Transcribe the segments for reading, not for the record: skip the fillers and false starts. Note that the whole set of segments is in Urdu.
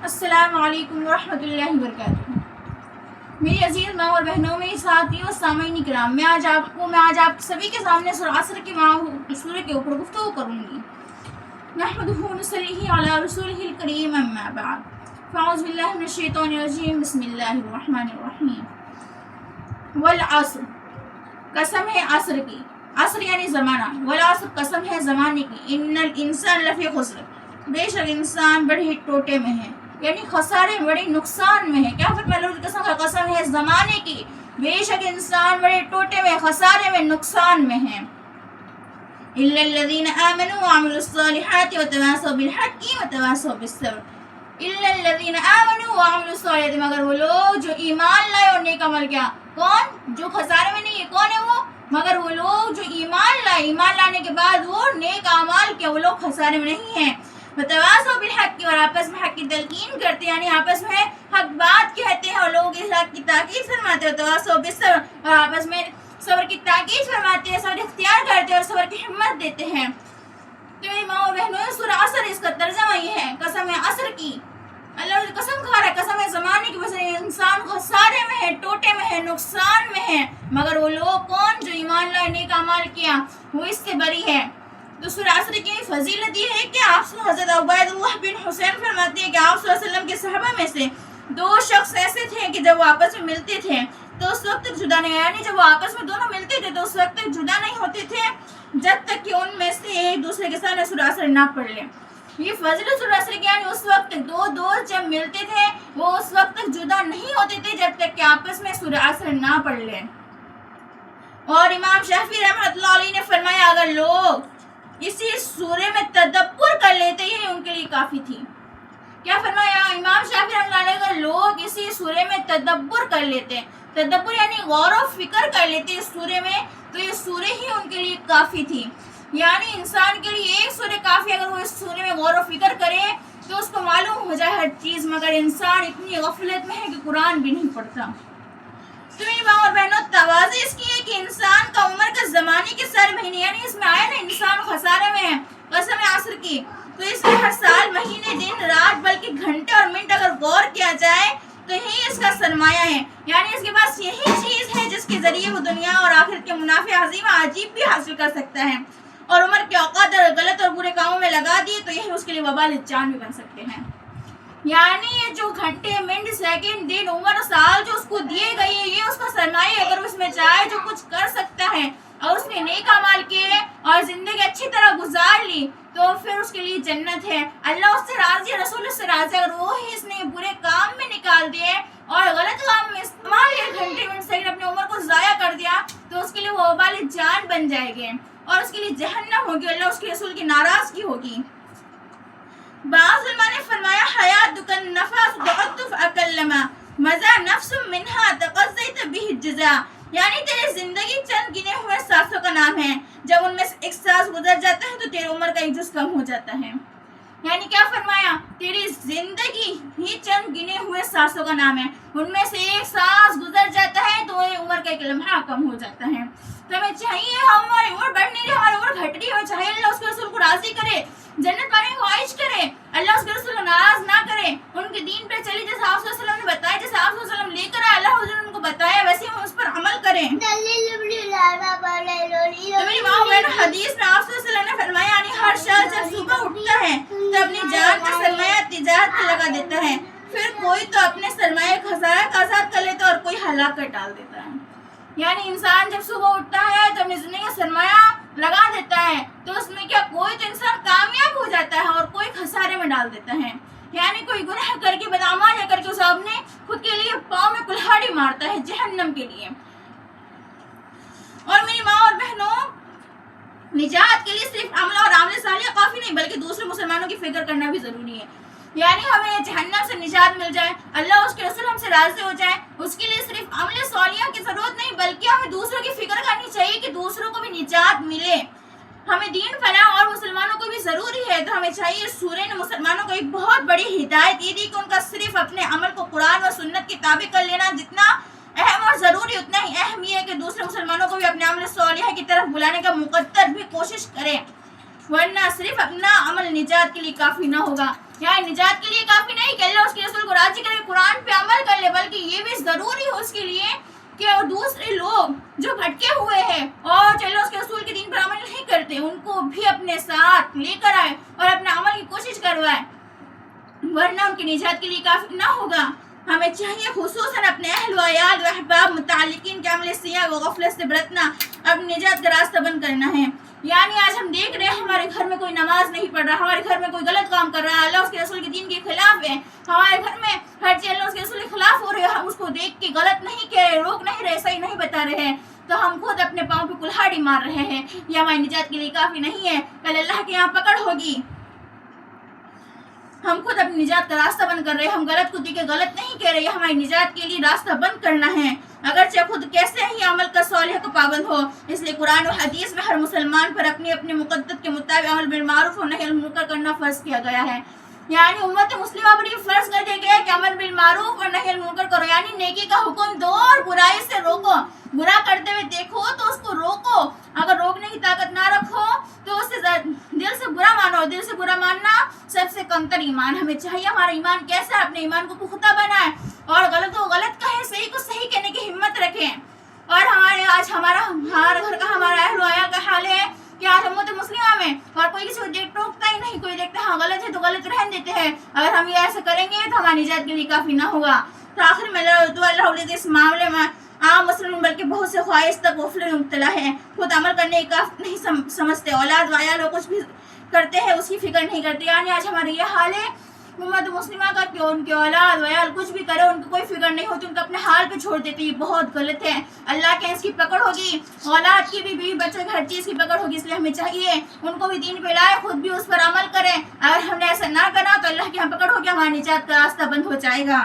السلام علیکم ورحمۃ اللہ وبرکاتہ۔ میری عزیز ماں اور بہنوں، میری ساتھیوں، سامعین کرام، میں آج آپ سبھی کے سامنے سورہ عصر کی سورہ کے اوپر گفتگو کروں گی۔ نحمدہ ونصلی علی رسولہ الکریم، اما بعد، فاعوذ باللہ من الشیطان الرجیم، بسم اللہ الرحمن الرحیم۔ والعصر، قسم ہے عصر کی، عصر یعنی زمانہ، والعصر قسم ہے زمانے کی، ان الانسان لفی خسر، بے شک انسان بڑے ہی ٹوٹے میں ہے، یعنی خسارے بڑے نقصان میں ہے۔ کیا فرمایا اللہ کی قسم کا، قسم ہے زمانے کی، بے شک انسان بڑے ٹوٹے میں، خسارے میں، نقصان میں ہے۔ الا الذين آمنوا وعملوا الصالحات وتواصوا بالحق وتواصوا بالصبر۔ الا الذين آمنوا وعملوا الصالحات، مگر وہ لوگ جو ایمان لائے اور نیک عمل کیا۔ کون؟ جو خسارے میں نہیں ہے، کون ہے وہ؟ مگر وہ لوگ جو ایمان لائے، ایمان لانے کے بعد وہ نیک اعمال کیا، وہ لوگ خسارے میں نہیں ہیں۔ وتواصوا بالحق، اور آپس میں حق کی تلقین کرتے ہیں، یعنی آپس میں حق بات کہتے ہیں اور لوگوں کے حق کی تاکید فرماتے ہیں۔ وتواصوا بالصبر، اور آپس میں صبر کی تاکید فرماتے ہیں، صبر اختیار کرتے ہیں اور صبر کی ہمت دیتے ہیں۔ تو میری ماں اور بہنوں، سورہ عصر، اس کا ترجمہ یہ ہے، قسم ہے عصر کی، اللہ کی قسم کھا رہا ہے، قسم ہے زمانے کی، بس انسان خسارے میں ہے، ٹوٹے میں ہے، نقصان میں ہے، مگر وہ لوگ کون؟ جو ایمان لائے، نیک اعمال کیا، وہ اس سے بری ہے۔ تو سورہ عصر کی فضیلت یہ ہے کہ آپ حضرت عبید اللہ بن حسین فرماتے ہیں کہ آپ صلی اللہ علیہ وسلم کے صحابہ میں سے دو شخص ایسے تھے کہ جب وہ آپس میں ملتے تھے تو اس وقت تک جدا نہیں، یعنی جب وہ آپس میں دونوں ملتے تھے تو اس وقت تک جدا نہیں ہوتے تھے جب تک کہ ان میں سے ایک دوسرے کے سامنے سورہ عصر نہ پڑھ لیں۔ یہ فضیلت سورہ عصر کی، یعنی اس وقت تک دو دوست جب ملتے تھے وہ اس وقت تک جدا نہیں ہوتے تھے جب تک کہ آپس میں سورہ عصر نہ پڑھ لیں۔ اور امام شافعی رحمۃ اللہ علیہ نے فرمایا اگر لوگ اسی سورے میں تدبر کر لیتے ہی ان کے لیے کافی تھی۔ کیا فرمایا امام شافعی رحمۃ اللہ علیہ، اگر لوگ اسی سورے میں تدبر کر لیتے، تدبر یعنی غور و فکر کر لیتے اس سورے میں، تو یہ سورے ہی ان کے لیے کافی تھی۔ یعنی انسان کے لیے ایک سورے کافی، اگر وہ اس سورے میں غور و فکر کرے تو اس کو معلوم ہو جائے ہر چیز، مگر انسان اتنی غفلت میں ہے کہ قرآن بھی نہیں پڑھتا۔ تو میری ماں اور بہنوں، توازی اس کی ہے کہ انسان کا عمر کا زمانے کے سر مہینے، یعنی اس میں آیا نا انسان خسارے میں ہے، قسم عصر کی، تو اس میں ہر سال، مہینے، دن، رات، بلکہ گھنٹے اور منٹ اگر غور کیا جائے تو یہی اس کا سرمایہ ہے، یعنی اس کے پاس یہی چیز ہے جس کے ذریعے وہ دنیا اور آخرت کے منافع عظیم عجیب بھی حاصل کر سکتا ہے، اور عمر کے اوقات اگر غلط اور برے کاموں میں لگا دیے تو یہی اس کے لیے وبال جان بھی بن سکتے ہیں۔ یعنی یہ جو گھنٹے، منٹ، سیکنڈ، دن، عمر، سال جو اس کو دیے گئے ہیں، یہ اس کا سرمایہ ہے۔ اگر اس میں چاہے جو کچھ کر سکتا ہے اور اس نے نیک اعمال کیے اور زندگی اچھی طرح گزار لی تو پھر اس کے لیے جنت ہے، اللہ اس سے راضی ہے، رسول اس سے راضی ہے۔ اگر وہی اس نے برے کام میں نکال دیے اور غلط کام میں استعمال کیا، گھنٹے، منٹ، سیکنڈ، اپنی عمر کو ضائع کر دیا تو اس کے لیے وہ وبال جان بن جائے گے اور اس کے لیے جہنم ہوگی، اللہ اس کے رسول کی ناراضگی ہوگی۔ بعض علماء نے فرمایا حیات دکن نفس تعطف اکلما مزہ نفس منہا تقضیت به الجزا، یعنی تیری زندگی چند گنے ہوئے سانسوں کا نام ہے، جب ان میں سے ایک سانس گزر جاتا ہے تو تیری عمر کا ایک جز کم ہو جاتا ہے۔ یعنی کیا فرمایا، تیری زندگی ہی چند گنے ہوئے سانسوں کا نام ہے، ان میں سے ایک سانس گزر جاتا ہے تو عمر کا ایک لمحہ کم ہو جاتا ہے۔ تو ہمیں چاہیے، ہماری عمر بڑھ نہیں رہی، ہماری عمر گھٹ رہی ہے، چاہیے اللہ اس کے رسول کو راضی کرے، جنت پانے کی خواہش کرے، اللہ اس کے رسول کو ناراض نہ کرے، ان کے دین پہ چلی جیسے آپ صلی اللہ علیہ وسلم نے بتایا، جیسے آپ صلی اللہ علیہ وسلم لے کر آئے، اللہ حضور نے ان کو بتایا، ویسے ہم اس پر عمل کریں۔ تو میری ماں بہن، حدیث میں آپ صلی اللہ علیہ وسلم نے فرمایا یعنی ہر شخص جب صبح اٹھتا ہے تو اپنی جان کا سرمایہ تجارت پہ لگا دیتا ہے، پھر کوئی تو اپنے سرمایہ خسارہ کا آزاد کر لیتا ہے اور کوئی ہلاک کر ڈال دیتا ہے۔ یعنی انسان جب صبح اٹھتا ہے تو اپنی زندگی کا سرمایہ لگا دیتا ہے تو اس میں کیا کوئی تو انسان کامیاب ہو جاتا ہے اور کوئی خسارے میں ڈال دیتا ہے، یعنی کوئی گناہ کر کے، بدعمال کر کے اسے اپنے خود کے لیے پاؤں میں کلہاڑی مارتا ہے جہنم کے لیے۔ اور میری ماں اور بہنوں، نجات کے لیے صرف عمل اور عمل صالح کافی نہیں بلکہ دوسرے مسلمانوں کی فکر کرنا بھی ضروری ہے، یعنی ہمیں جہنم سے نجات مل جائے، اللہ اس کے رسول ہم سے راضی ہو جائے، اس کے لیے صرف عمل صالحہ کی ضرورت نہیں بلکہ ہمیں دوسروں کی فکر کرنی چاہیے کہ دوسروں کو بھی نجات ملے۔ ہمیں دین پھیلانا اور مسلمانوں کو بھی ضروری ہے، تو ہمیں چاہیے سورہ نے مسلمانوں کو ایک بہت بڑی ہدایت یہ دی کہ ان کا صرف اپنے عمل کو قرآن و سنت کے تابع کر لینا جتنا اہم اور ضروری، اتنا ہی اہم یہ ہے کہ دوسرے مسلمانوں کو بھی اپنے عمل صالحہ کی طرف بلانے کا مقدر بھی کوشش کریں، ورنہ صرف اپنا عمل نجات کے لیے کافی نہ ہوگا۔ یہاں نجات کے لیے کافی نہیں کہ اللہ اس کے یہ بھی ضروری ہو اس کے لیے کہ دوسرے لوگ جو بھٹکے ہوئے ہیں اور جو اللہ اس کے رسول کے دین پر عمل نہیں کرتے ان کو بھی اپنے ساتھ لے کر آئے اور اپنے عمل کی کوشش کروائے، ورنہ ان کی نجات کے لیے کافی نہ ہوگا۔ ہمیں چاہیے خصوصاً اپنے اہل و عیال و احباب متعلقین کے عمل سیاہ و غفلت سے برتنا، اپنی نجات کا راستہ بند کرنا ہے۔ یعنی آج ہم دیکھ رہے ہیں ہمارے گھر میں کوئی نماز نہیں پڑھ رہا، ہمارے گھر میں کوئی غلط کام کر رہا ہے، اللہ اس کے رسول کے دین کے خلاف ہے، ہمارے گھر میں ہر چیز اللہ اس کے رسول کے خلاف ہو رہی ہے، ہم اس کو دیکھ کے غلط نہیں کہہ رہے، روک نہیں رہے، صحیح نہیں بتا رہے ہیں، تو ہم خود اپنے پاؤں پہ کلہاڑی مار رہے ہیں۔ یہ ہماری نجات کے لیے کافی نہیں ہے، کل اللہ کے یہاں پکڑ ہوگی۔ ہم خود اپنی نجات کا راستہ بند کر رہے ہیں، ہم غلط کو دیکھ کے غلط نہیں کہہ رہے، ہماری نجات کے لیے راستہ بند کرنا ہے، اگرچہ خود کیسے ہی عمل کا صالح کا پابند ہو۔ اس لیے قرآن و حدیث میں ہر مسلمان پر اپنی اپنی مقدت کے مطابق عمل بالمعروف اور نہی عن المنکر کرنا فرض کیا گیا ہے۔ یعنی امت مسلمہ پر یہ فرض کر دیا گیا ہے کہ عمل بالمعروف اور نہی عن المنکر کرو، یعنی نیکی کا حکم دو اور برائی سے روکو، برا کرتے ہوئے دیکھو تو اس کو روکو، اگر روکنے کی طاقت نہ رکھو تو اس سے دل سے برا مانو، دل سے برا ماننا سب سے کمتر ایمان۔ ہمیں چاہیے ہمارا ایمان کیسا ہے، اپنے ایمان کو پختہ بنائیں اور غلط کو غلط کہیں، صحیح کو صحیح کہنے کی ہمت رکھیں۔ اور آج ہمارا گھر کا، ہمارا اہل و عیال کا حال ہے کہ آج امت مسلمہ میں اور کوئی کسی کو ٹوکتا ہی نہیں، کوئی دیکھتا ہاں غلط ہے تو غلط رہن دیتے ہیں، اگر ہم یہ ایسا کریں گے تو ہماری نجات کے لیے کافی نہ ہوگا۔ تو آخر میں اللہ اس معاملے میں عام مسلم بلکہ بہت سے خواہش تک غفلت میں مبتلا ہے، خود عمل کرنے کی کافی نہیں سمجھتے، اولاد و عیال کچھ بھی کرتے ہیں اس کی فکر نہیں کرتے۔ یعنی آج ہمارا یہ حال ہے امت مسلمہ کا کہ ان کے اولاد و عیال کچھ بھی کرے ان کو کوئی فکر نہیں ہوتی، ان کو اپنے حال پہ چھوڑ دیتے، یہ بہت غلط ہے۔ اللہ کے اس کی پکڑ ہوگی، اولاد کی بھی، بیوی بچوں کی، ہر چیز کی پکڑ ہوگی، اس لیے ہمیں چاہیے ان کو بھی دین پہ لائے، خود بھی اس پر عمل کریں۔ اگر ہم نے ایسا نہ کرا تو اللہ کے یہاں پکڑ ہوگی، ہماری نجات کا راستہ بند ہو جائے گا۔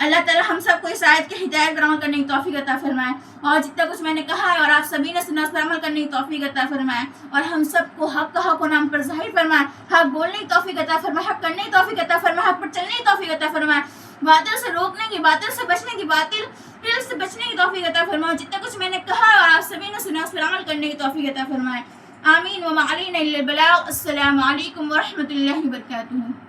اللہ تعالیٰ ہم سب کو اس آیت کے ہدایت پر عمل کرنے کی توفیق عطا فرمائے، اور جتنا کچھ میں نے کہا ہے اور آپ سبھی نے سنا اس پر عمل کرنے کی توفیق عطا فرمائے، اور ہم سب کو حق کا حق ہونا ہم پر ظاہر فرمائے، حق بولنے کی توفیق عطا فرمائے، حق کرنے کی توفیق عطا فرمائے، حق پر چلنے کی توفیق عطا فرمائے، باطل سے روکنے کی، باطل سے بچنے کی، باطل سے بچنے کی توفیق عطا فرمائے، جتنا کچھ میں نے کہا ہے اور آپ سبھی نے سنا اس پر عمل کرنے کی توفیق عطا فرمائے۔ آمین وما علینا الا البلاغ۔ السلام علیکم ورحمۃ اللہ وبرکاتہ۔